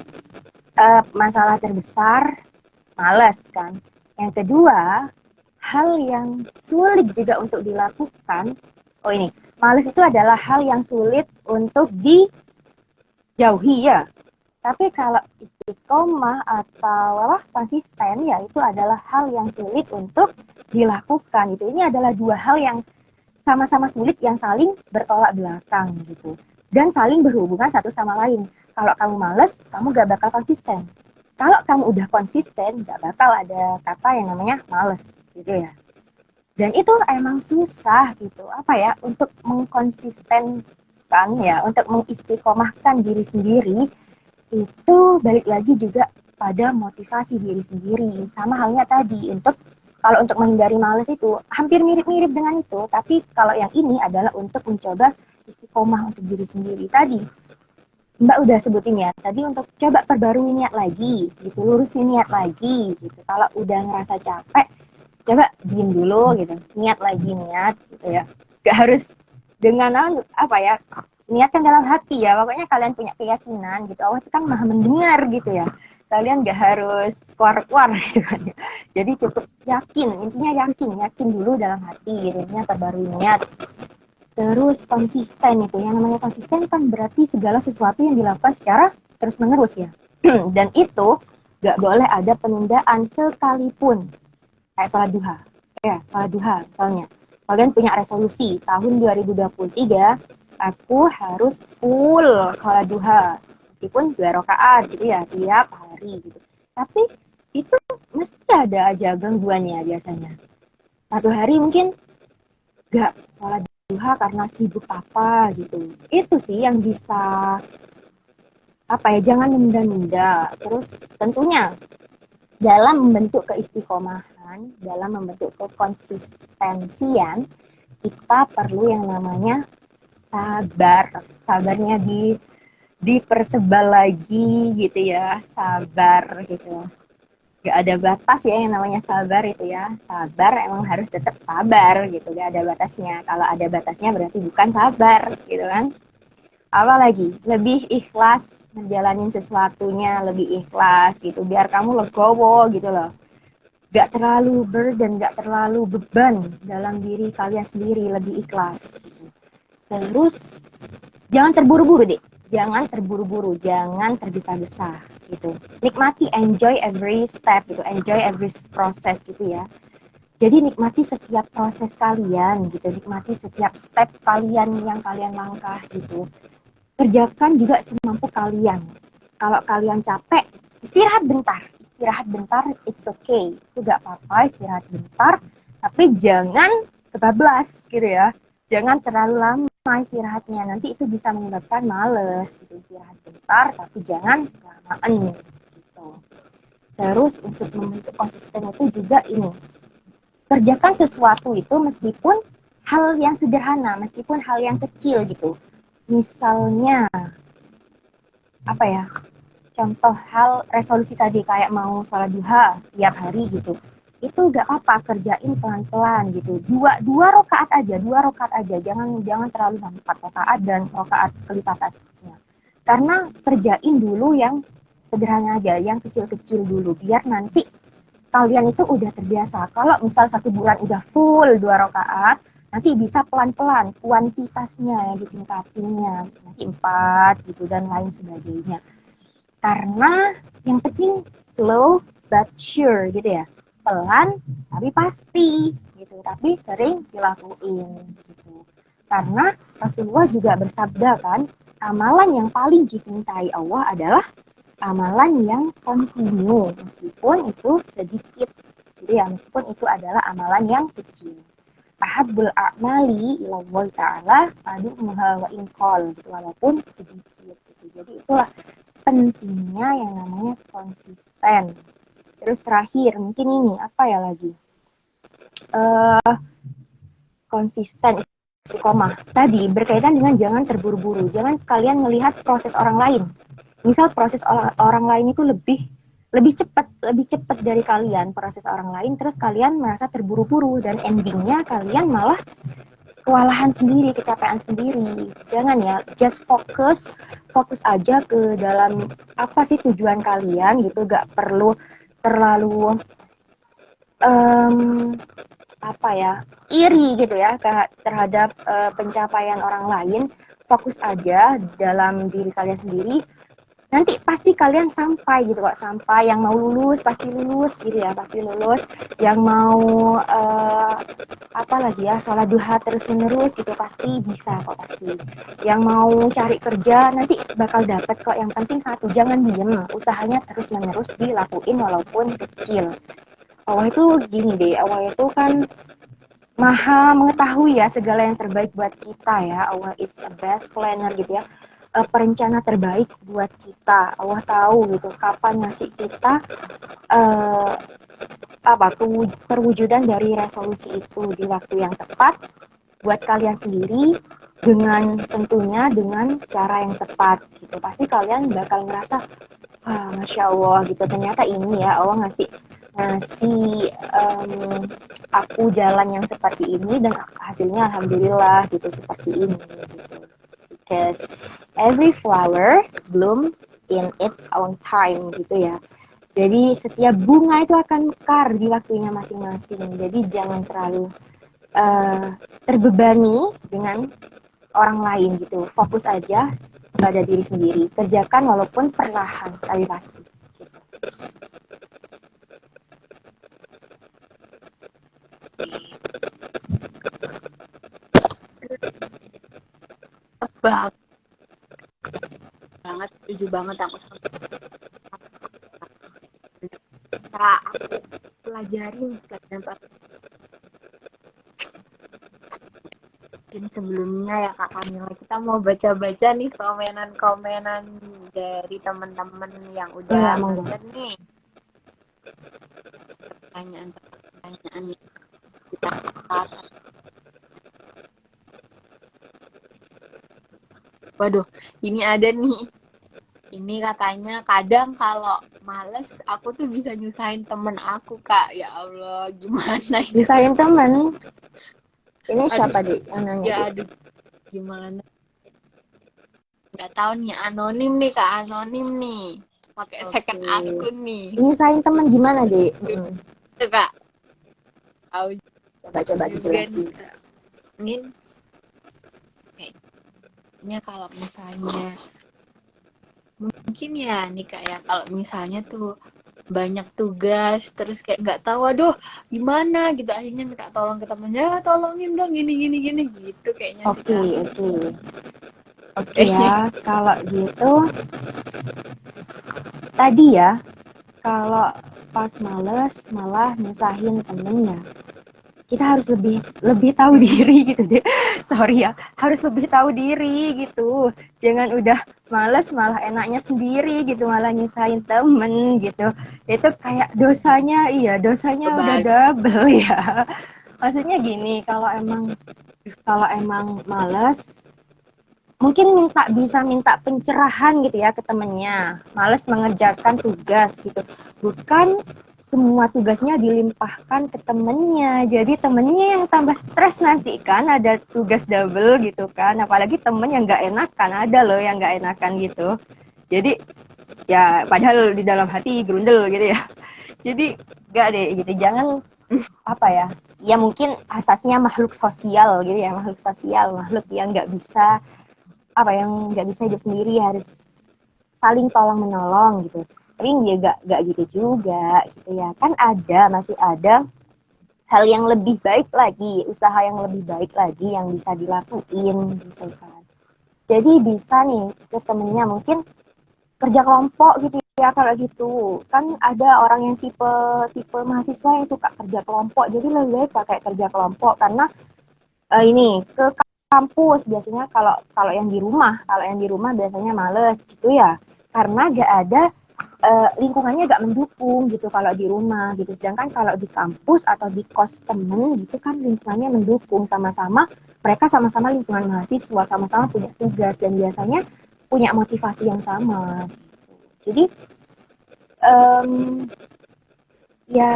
masalah terbesar malas kan. Yang kedua, hal yang sulit juga untuk dilakukan, ini Males itu adalah hal yang sulit untuk dijauhi ya. Tapi kalau istiqomah atau konsisten ya itu adalah hal yang sulit untuk dilakukan gitu. Ini adalah dua hal yang sama-sama sulit yang saling bertolak belakang gitu. Dan saling berhubungan satu sama lain. Kalau kamu males, kamu gak bakal konsisten. Kalau kamu udah konsisten, gak bakal ada kata yang namanya males gitu ya. Dan itu emang susah gitu, untuk mengkonsistenkan ya, untuk mengistiqomahkan diri sendiri. Itu balik lagi juga pada motivasi diri sendiri. Sama halnya tadi, kalau untuk menghindari malas itu hampir mirip-mirip dengan itu, tapi kalau yang ini adalah untuk mencoba istiqomah untuk diri sendiri. Tadi Mbak udah sebutin ya, tadi untuk coba perbarui niat lagi, gitu, lurusin niat lagi, gitu. Kalau udah ngerasa capek, coba diem dulu, gitu, niat gitu ya. Gak harus dengan niatkan dalam hati ya, pokoknya kalian punya keyakinan gitu, Allah itu kan maha mendengar gitu ya, kalian gak harus keluar-keluar gitu kan ya. Jadi cukup yakin, intinya yakin dulu dalam hati gitu, intinya terbaru niat. Terus konsisten itu, yang namanya konsisten kan berarti segala sesuatu yang dilakukan secara terus-menerus ya. Dan itu gak boleh ada penundaan sekalipun, kayak sholat duha. Ya, sholat duha misalnya. Kalian punya resolusi tahun 2023 aku harus full sholat duha meskipun 2 rakaat gitu ya tiap hari gitu. Tapi itu mesti ada aja gangguannya biasanya. Satu hari mungkin gak sholat duha karena sibuk apa gitu. Itu sih yang bisa jangan menunda-nunda. Terus tentunya dalam membentuk keistiqomahan, dalam membentuk kekonsistensian, kita perlu yang namanya sabarnya dipertebal lagi gitu ya, sabar gitu. Gak ada batas ya yang namanya sabar itu ya, sabar emang harus tetap sabar gitu, gak ada batasnya. Kalau ada batasnya berarti bukan sabar gitu kan. Apalagi lebih ikhlas menjalanin sesuatunya, lebih ikhlas gitu, biar kamu legowo gitu loh, gak terlalu burden, gak terlalu beban dalam diri kalian sendiri, lebih ikhlas gitu. Terus jangan terburu-buru deh, jangan tergesa-gesa gitu. Nikmati, enjoy every step gitu, enjoy every process gitu ya. Jadi nikmati setiap proses kalian gitu, nikmati setiap step kalian yang kalian langkah gitu. Kerjakan juga semampu kalian. Kalau kalian capek, istirahat bentar, it's okay. Itu gak apa-apa, istirahat bentar, tapi jangan kebablas gitu ya. Jangan terlalu lama istirahatnya, nanti itu bisa menyebabkan males gitu. Istirahat bentar tapi jangan kelamaan gitu. Terus untuk membentuk konsisten itu juga ini, kerjakan sesuatu itu meskipun hal yang sederhana, meskipun hal yang kecil gitu. Misalnya contoh hal resolusi tadi kayak mau sholat duha tiap hari gitu, itu gak apa-apa, kerjain pelan-pelan gitu, dua rakaat aja, jangan terlalu lama, 4 rakaat dan rakaat kelipatannya, karena kerjain dulu yang sederhana aja, yang kecil-kecil dulu, biar nanti kalian itu udah terbiasa. Kalau misal 1 bulan udah full 2 rakaat, nanti bisa pelan-pelan kuantitasnya ditingkatinnya, nanti 4 gitu dan lain sebagainya. Karena yang penting slow but sure gitu ya, pelan tapi pasti gitu, tapi sering dilakuin gitu. Karena Rasulullah juga bersabda kan, amalan yang paling dicintai Allah adalah amalan yang kontinu, meskipun itu sedikit gitu ya, meskipun itu adalah amalan yang kecil. Ahabbul a'mali ilallah ta'ala adu'muha wa inqal gitu, walaupun sedikit gitu. Jadi itulah pentingnya yang namanya konsisten. Terus terakhir mungkin ini lagi konsisten istiqomah tadi berkaitan dengan jangan terburu-buru, jangan kalian melihat proses orang lain. Misal proses orang lain itu lebih cepat dari kalian, proses orang lain, terus kalian merasa terburu-buru dan endingnya kalian malah kewalahan sendiri, kecapean sendiri. Jangan ya, just fokus aja ke dalam apa sih tujuan kalian gitu, gak perlu terlalu apa ya, iri gitu ya terhadap pencapaian orang lain. Fokus aja dalam diri kalian sendiri, nanti pasti kalian sampai gitu kok. Sampai yang mau lulus pasti lulus gitu ya, pasti lulus. Yang mau apa lagi ya, sholat duha terus menerus gitu pasti bisa kok, pasti. Yang mau cari kerja nanti bakal dapet kok. Yang penting satu, jangan diem, usahanya terus menerus dilakuin walaupun kecil. Allah itu gini deh, Allah itu kan maha mengetahui ya segala yang terbaik buat kita ya. Allah is the best planner gitu ya, perencana terbaik buat kita. Allah tahu gitu kapan ngasih kita uh, perwujudan dari resolusi itu di waktu yang tepat buat kalian sendiri, dengan tentunya dengan cara yang tepat gitu. Pasti kalian bakal ngerasa, wah masya Allah gitu, ternyata ini ya Allah ngasih aku jalan yang seperti ini dan hasilnya alhamdulillah gitu, seperti ini gitu. Because every flower blooms in its own time gitu ya. Jadi setiap bunga itu akan mekar di waktunya masing-masing. Jadi jangan terlalu terbebani dengan orang lain gitu. Fokus aja pada diri sendiri. Kerjakan walaupun perlahan tapi pasti. Banget, setuju banget aku sama cara aku pelajarin sebelumnya ya Kak Kamila. Kita mau baca-baca nih komenan-komenan dari teman-teman yang udah ngeliat nih pertanyaan-pertanyaan kita. Waduh, ini ada nih. Ini katanya kadang kalau males aku tuh bisa nyusahin temen aku Kak. Ya Allah, gimana ya? Nyusahin temen? Ini siapa deh yang nanya? Ya aduh, gimana? Nggak tahu nih, anonim nih Kak, anonim nih. Pakai second akun nih. Nyusahin temen gimana deh? Itu Kak. Tahu Coba dijelasin. Mungkin kayaknya kalau misalnya mungkin ya nih Kak ya, kalau misalnya tuh banyak tugas terus kayak nggak tahu aduh gimana gitu, akhirnya minta tolong ke temennya, tolongin dong gini gitu kayaknya sih Kak. Oke ya, kalau gitu tadi ya, kalau pas males malah nyusahin temennya, kita harus lebih tahu diri gitu deh. Sorry ya, harus lebih tahu diri gitu. Jangan udah males malah enaknya sendiri gitu, malah nyusahin temen gitu. Itu kayak dosanya udah double ya. Maksudnya gini, kalau emang males, mungkin bisa minta pencerahan gitu ya ke temennya. Males mengerjakan tugas gitu, bukan semua tugasnya dilimpahkan ke temennya. Jadi temennya yang tambah stres nanti kan, ada tugas double gitu kan. Apalagi temen yang nggak enakan, ada loh yang nggak enakan gitu. Jadi ya padahal di dalam hati grundel gitu ya. Jadi nggak deh gitu, jangan apa ya. Ya mungkin asasnya makhluk sosial gitu ya, makhluk yang nggak bisa hidup sendiri, harus saling tolong menolong gitu. Tapi ya gak gitu juga gitu ya, kan masih ada hal yang lebih baik lagi, usaha yang lebih baik lagi yang bisa dilakuin gitu kan. Jadi bisa nih ke temennya mungkin kerja kelompok gitu ya. Kalau gitu kan ada orang yang tipe mahasiswa yang suka kerja kelompok, jadi lebih baik pakai kerja kelompok. Karena ini ke kampus biasanya, kalau yang di rumah biasanya males gitu ya, karena gak ada lingkungannya gak mendukung gitu kalau di rumah gitu. Sedangkan kalau di kampus atau di kos temen gitu kan lingkungannya mendukung, mereka sama-sama lingkungan mahasiswa, sama-sama punya tugas dan biasanya punya motivasi yang sama gitu. Jadi ya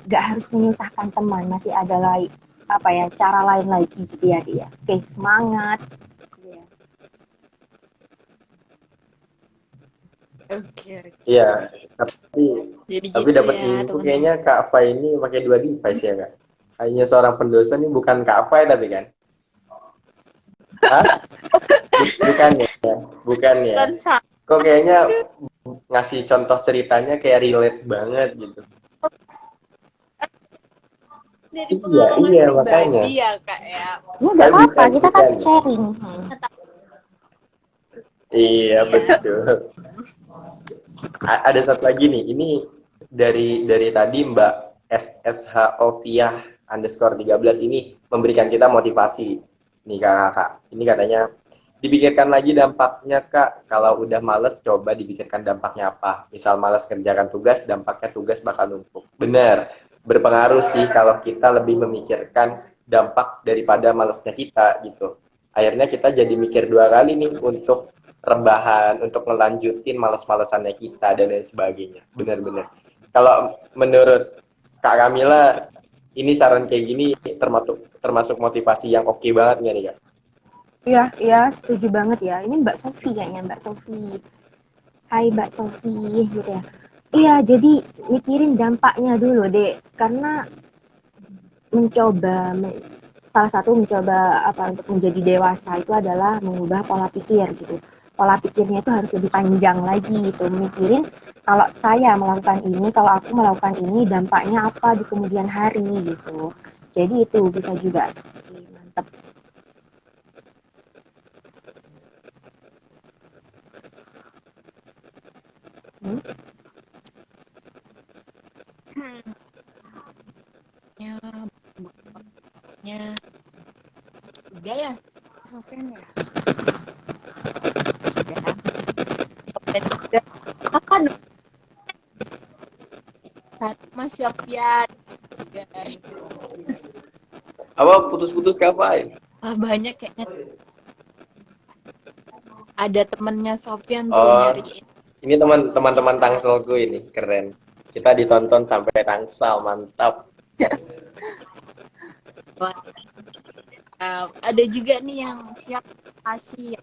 gak harus menyusahkan teman, masih ada cara lain lagi gitu ya dia. Oke, semangat. Oke. Iya, tapi Jadi tapi gitu dapat ya info teman-teman. kayaknya Kak Fai ini pakai dua device ya Kak? Hanya seorang pendosa nih bukan Kak Fai tapi kan? Hah? Bukan ya? Bukan ya? Kan satu Kok kayaknya ngasih contoh ceritanya kayak relate banget gitu. dari Iya, pengalaman iya makanya. pribadi ya kak ya. Ya nggak Tapi apa-apa, bukan, kita kan bukan. sharing. Iya, Iya. betul. Ada satu lagi nih, ini dari tadi Mbak SSH Oviah underscore 13 ini memberikan kita motivasi. Nih kakak, ini katanya, dipikirkan lagi dampaknya kak, kalau udah males coba dipikirkan dampaknya apa. Misal males kerjakan tugas, dampaknya tugas bakal numpuk. Bener, berpengaruh sih kalau kita lebih memikirkan dampak daripada malesnya kita gitu. Akhirnya kita jadi mikir dua kali nih untuk rebahan, untuk ngelanjutin males-malesannya kita dan lain sebagainya. Bener-bener. Kalau menurut Kak Kamila, ini saran kayak gini termasuk termasuk motivasi yang oke banget nggak nih Kak? Iya, iya, setuju banget ya. Ini Mbak Sofi kayaknya, Mbak Sofi. Hai Mbak Sofi, gitu ya. Iya, jadi mikirin dampaknya dulu, Dek. Karena mencoba, salah satu mencoba apa untuk menjadi dewasa itu adalah mengubah pola pikir gitu. Pola pikirnya itu harus lebih panjang lagi gitu. Mikirin kalau saya melakukan ini, kalau aku melakukan ini, dampaknya apa di kemudian hari gitu. Jadi itu bisa juga. Oke, mantap. Hmm? Hmm, ya bukannya udah ya Sofian ya. Udah. Dan udah apa dong Mas Sofian guys. Apa putus-putus kapan? Wah, banyak kayaknya ada temennya Sofian tuh Oh, nyariin ini teman-teman ya. Tangselku ini keren. Kita ditonton sampai Tangsel, mantap. Wah, ada juga nih yang siap kasih.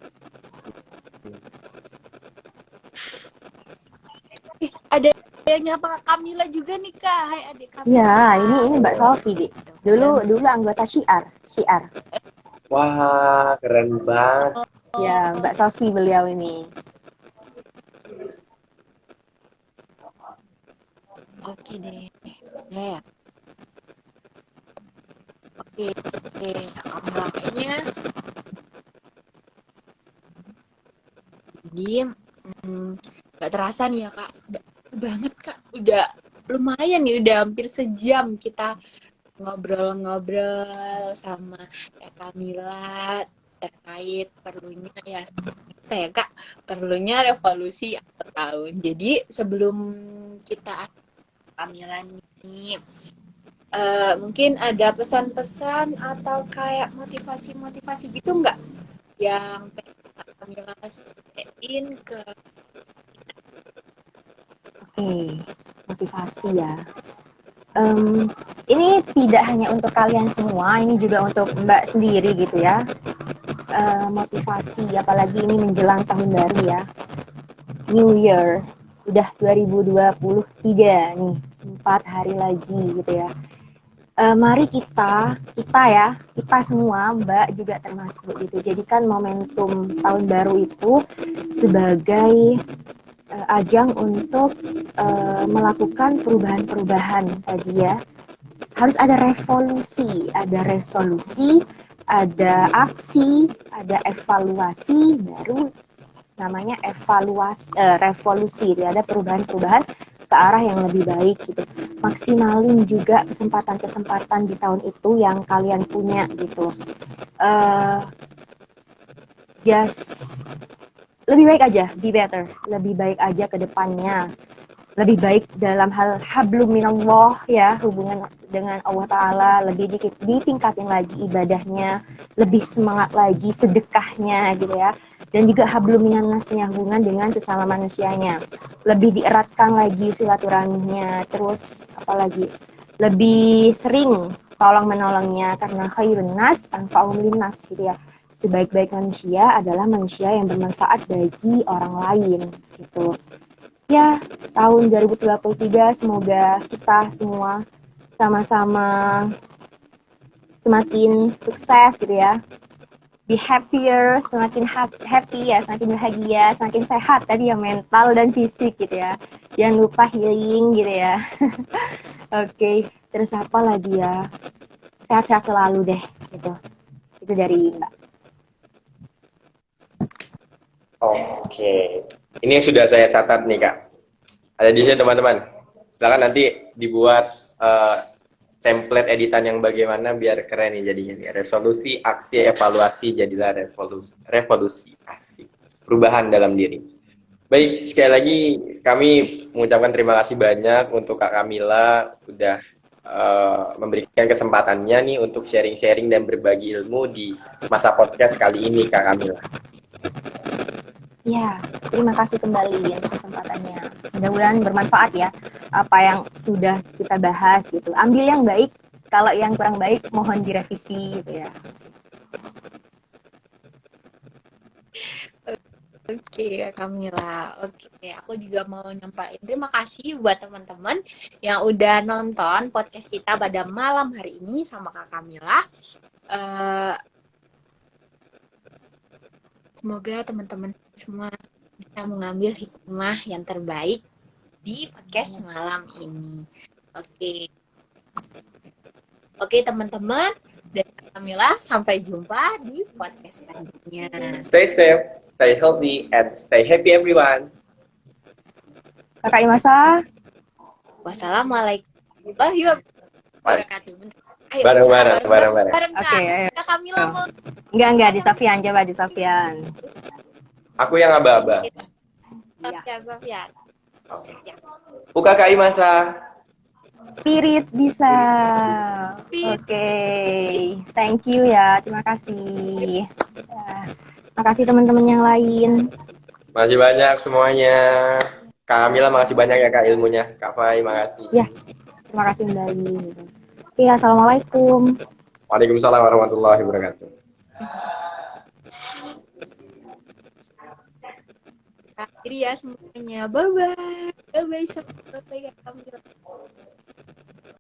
Ada yang nyapa Kak Kamila juga nih Kak. Hai adik Ya, Kamila. ini Mbak Sofi, Dik. Dan Dulu anggota Syiar, Syiar. Wah, keren banget. Ya, oh, Mbak Sofi beliau ini. oke deh. Ya, ya. Oke. Kak Kamila kayaknya jadi nggak terasa nih ya Kak. Udah banget Kak. Udah lumayan nih udah hampir sejam kita ngobrol-ngobrol sama Kak Kamila terkait perlunya ya apa ya Kak, perlunya revolusi akhir tahun. Jadi sebelum kita Kamila nih mungkin ada pesan-pesan atau kayak motivasi-motivasi gitu nggak yang pengen Kak Kamila sampaikan ke Oke, motivasi ya. Em, ini tidak hanya untuk kalian semua, ini juga untuk Mbak sendiri gitu ya. Motivasi, apalagi ini menjelang tahun baru ya. New Year, udah 2023 nih, 4 hari lagi gitu ya. Mari kita semua, Mbak juga termasuk gitu. Jadikan momentum tahun baru itu sebagai ajang untuk melakukan perubahan-perubahan tadi ya. Harus ada revolusi, ada resolusi, ada aksi, ada evaluasi, baru namanya revolusi. Jadi ada perubahan-perubahan ke arah yang lebih baik gitu. Maksimalin juga kesempatan-kesempatan di tahun itu yang kalian punya gitu. Just lebih baik aja, be better, lebih baik aja ke depannya, lebih baik dalam hal hablum minallah ya, hubungan dengan Allah Ta'ala, lebih ditingkatin lagi ibadahnya, lebih semangat lagi sedekahnya gitu ya, dan juga hablum minannasnya, hubungan dengan sesama manusianya, lebih dieratkan lagi silaturahminya, terus apalagi lebih sering tolong menolongnya, karena khairun nas tanfa'um linnas gitu ya, sebaik-baik manusia adalah manusia yang bermanfaat bagi orang lain gitu. ya tahun 2023 semoga kita semua sama-sama semakin sukses gitu ya. Be happier, semakin happy ya, semakin bahagia, semakin sehat tadi ya, mental dan fisik gitu ya. Jangan lupa healing gitu ya. Oke, terus apa lagi ya? Sehat-sehat selalu deh gitu. Itu dari Mbak. Oke. Ini yang sudah saya catat nih, Kak. Ada di sini teman-teman. Silakan nanti dibuat template editan yang bagaimana biar keren nih jadinya nih. Resolusi, aksi, evaluasi, jadilah revolusi. Revolusi, asik. Perubahan dalam diri. Baik, sekali lagi kami mengucapkan terima kasih banyak untuk Kak Kamila udah memberikan kesempatannya nih untuk sharing-sharing dan berbagi ilmu di masa podcast kali ini, Kak Kamila. Ya, terima kasih kembali untuk kesempatannya. Mudah-mudahan bermanfaat ya apa yang sudah kita bahas gitu. Ambil yang baik, kalau yang kurang baik mohon direvisi gitu ya. Oke, Kamila. Oke, aku juga mau nyampaikan terima kasih buat teman-teman yang udah nonton podcast kita pada malam hari ini sama Kak Kamila. Eh, Semoga teman-teman semua bisa mengambil hikmah yang terbaik di podcast malam ini. Oke. Oke, teman-teman. Dan Kamila, sampai jumpa di podcast selanjutnya. Stay safe, stay healthy, and stay happy everyone. Kakak Imasa, Wassalamualaikum warahmatullahi wabarakatuh. Ayo, Bareng-bareng. bareng Oke, ayo. Kak Kamila mau. Enggak, di Sofian, coba di Sofian. Aku yang aba-aba. Sofian. Oke. Ya. Buka Kak Imasa. Spirit bisa. Spirit. Oke, thank you ya, terima kasih. Ya, terima kasih teman-teman yang lain. Makasih banyak semuanya. Kak Kamila makasih banyak ya Kak ilmunya. Kak Fai makasih. Ya, terima kasih kembali. Oke, assalamualaikum. Waalaikumsalam warahmatullahi wabarakatuh. Akhiri ya semuanya. Bye-bye. Bye-bye. Sampai Kak Kamila.